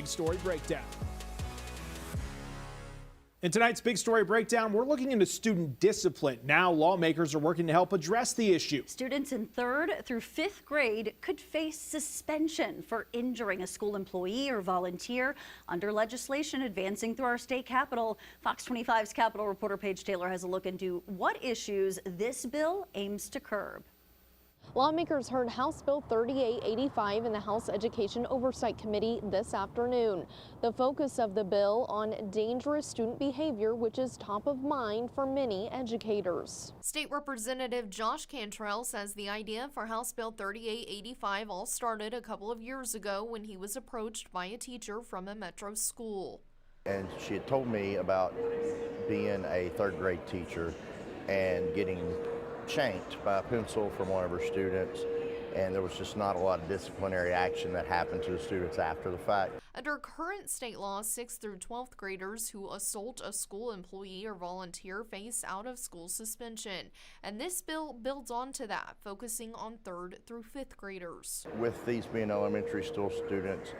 Big Story Breakdown. In tonight's Big Story Breakdown, we're looking into student discipline. Now lawmakers are working to help address the issue. Students in 3rd through 5th grade could face suspension for injuring a school employee or volunteer under legislation advancing through our state capitol. Fox 25's Capitol reporter Paige Taylor has a look into what issues this bill aims to curb. Lawmakers heard House Bill 3885 in the House Education Oversight Committee this afternoon. The focus of the bill on dangerous student behavior, which is top of mind for many educators. State Representative Josh Cantrell says the idea for House Bill 3885 all started a couple of years ago when he was approached by a teacher from a metro school. And she had told me about being a 3rd grade teacher and getting shanked by a pencil from one of her students, and there was just not a lot of disciplinary action that happened to the students after the fact. Under current state law, 6th through 12th graders who assault a school employee or volunteer face out-of-school suspension, and this bill builds on to that, focusing on 3rd through 5th graders. With these being elementary school students,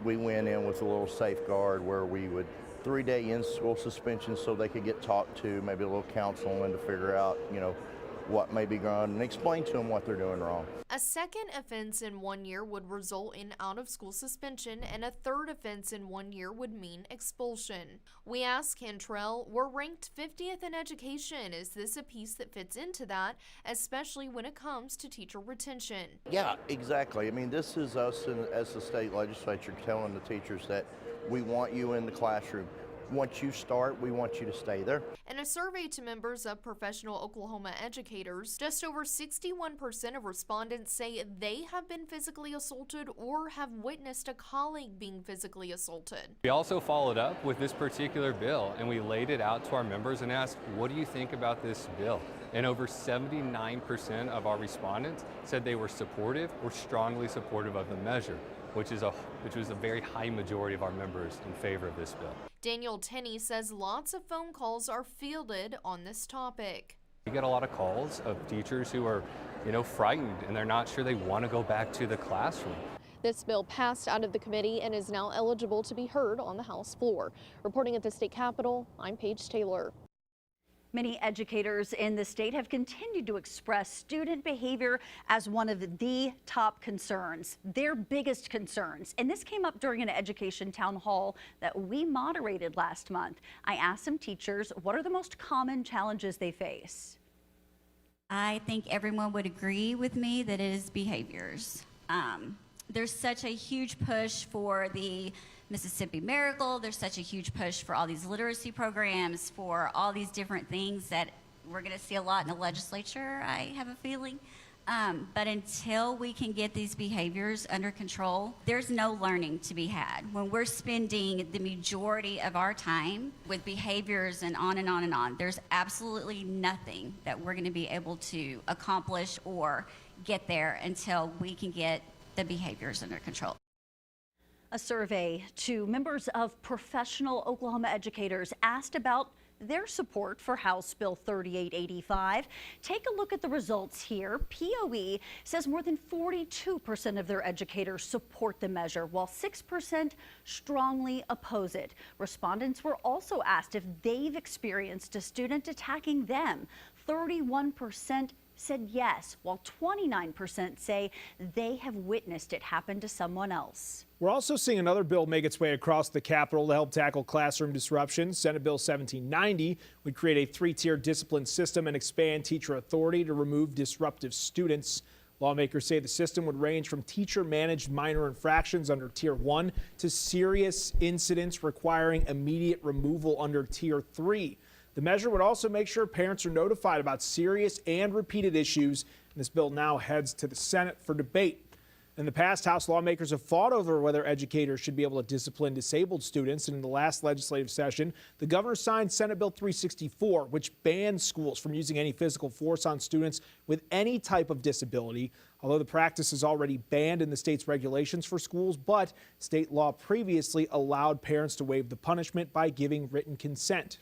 we went in with a little safeguard where we would 3-day in-school suspension so they could get talked to, maybe a little counseling to figure out, what may be going on and explain to them what they're doing wrong. A second offense in 1 year would result in out-of-school suspension, and a third offense in 1 year would mean expulsion. We asked Cantrell, we're ranked 50th in education. Is this a piece that fits into that, especially when it comes to teacher retention? Yeah, exactly. I mean, this is us as the state legislature telling the teachers that we want you in the classroom. Once you start, we want you to stay there. In a survey to members of professional Oklahoma educators, just over 61% of respondents say they have been physically assaulted or have witnessed a colleague being physically assaulted. We also followed up with this particular bill, and we laid it out to our members and asked, what do you think about this bill? And over 79% of our respondents said they were supportive or strongly supportive of the measure, which was a very high majority of our members in favor of this bill. Daniel Tenney says lots of phone calls are fielded on this topic. We get a lot of calls of teachers who are, frightened, and they're not sure they want to go back to the classroom. This bill passed out of the committee and is now eligible to be heard on the House floor. Reporting at the state capitol, I'm Paige Taylor. Many educators in the state have continued to express student behavior as one of the top concerns, their biggest concerns. And this came up during an education town hall that we moderated last month. I asked some teachers what are the most common challenges they face. I think everyone would agree with me that it is behaviors. There's such a huge push for the Mississippi Miracle. There's such a huge push for all these literacy programs, for all these different things that we're going to see a lot in the legislature, I have a feeling. But until we can get these behaviors under control, there's no learning to be had. When we're spending the majority of our time with behaviors and on and on and on, there's absolutely nothing that we're going to be able to accomplish or get there until we can get the behaviors under control. A survey to members of professional Oklahoma educators asked about their support for House Bill 3885. Take a look at the results here. POE says more than 42% of their educators support the measure, while 6% strongly oppose it. Respondents were also asked if they've experienced a student attacking them. 31% said yes, while 29% say they have witnessed it happen to someone else. We're also seeing another bill make its way across the Capitol to help tackle classroom disruption. Senate Bill 1790 would create a 3-tier discipline system and expand teacher authority to remove disruptive students. Lawmakers say the system would range from teacher-managed minor infractions under Tier 1 to serious incidents requiring immediate removal under Tier 3. The measure would also make sure parents are notified about serious and repeated issues. And this bill now heads to the Senate for debate. In the past, House lawmakers have fought over whether educators should be able to discipline disabled students. And in the last legislative session, the governor signed Senate Bill 364, which bans schools from using any physical force on students with any type of disability. Although the practice is already banned in the state's regulations for schools, but state law previously allowed parents to waive the punishment by giving written consent.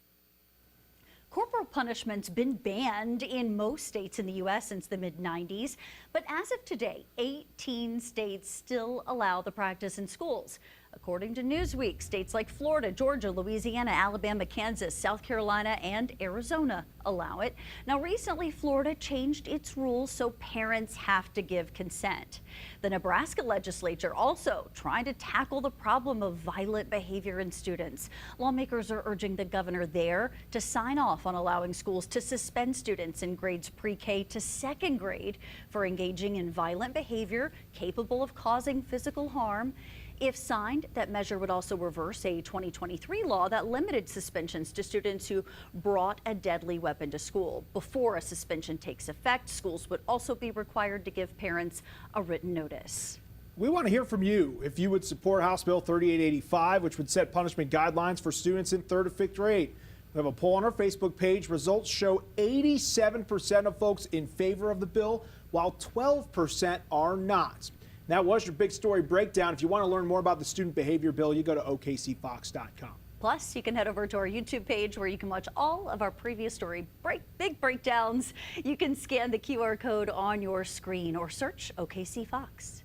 Corporal punishment's been banned in most states in the U.S. since the mid-90s, but as of today, 18 states still allow the practice in schools. According to Newsweek, states like Florida, Georgia, Louisiana, Alabama, Kansas, South Carolina, and Arizona allow it. Now, recently, Florida changed its rules so parents have to give consent. The Nebraska legislature also trying to tackle the problem of violent behavior in students. Lawmakers are urging the governor there to sign off on allowing schools to suspend students in grades pre-K to second grade for engaging in violent behavior capable of causing physical harm. If signed, that measure would also reverse a 2023 law that limited suspensions to students who brought a deadly weapon to school. Before a suspension takes effect, schools would also be required to give parents a written notice. We want to hear from you if you would support House Bill 3885, which would set punishment guidelines for students in 3rd to 5th grade. We have a poll on our Facebook page. Results show 87% of folks in favor of the bill, while 12% are not. That was your big story breakdown. If you want to learn more about the student behavior bill, you go to OKCFox.com. Plus, you can head over to our YouTube page where you can watch all of our previous story big breakdowns. You can scan the QR code on your screen or search OKC Fox.